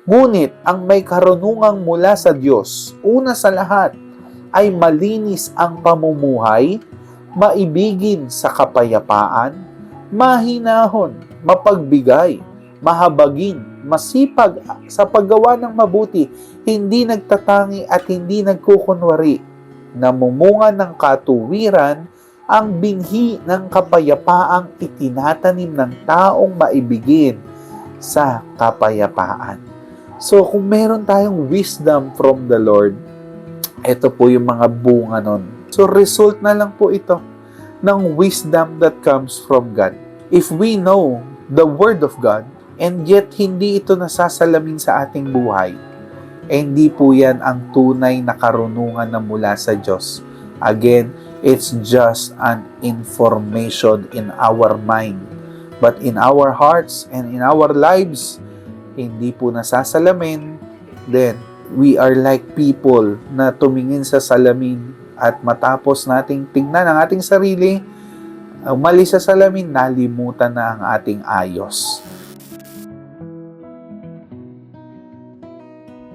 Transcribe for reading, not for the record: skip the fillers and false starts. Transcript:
Ngunit ang may karunungang mula sa Diyos, una sa lahat, ay malinis ang pamumuhay, maibigin sa kapayapaan, mahinahon, mapagbigay, mahabagin, masipag sa paggawa ng mabuti, hindi nagtatangi at hindi nagkukunwari, namumunga ng katuwiran, ang binhi ng kapayapaang itinatanim ng taong maibigin sa kapayapaan. So, kung meron tayong wisdom from the Lord, ito po yung mga bunga nun. So, result na lang po ito ng wisdom that comes from God. If we know the Word of God, and yet hindi ito nasasalamin sa ating buhay, hindi po yan ang tunay na karunungan na mula sa Diyos. Again, it's just an information in our mind. But in our hearts and in our lives, hindi po nasasalamin, then we are like people na tumingin sa salamin at matapos nating tingnan ang ating sarili, umalis sa salamin, nalimutan na ang ating ayos.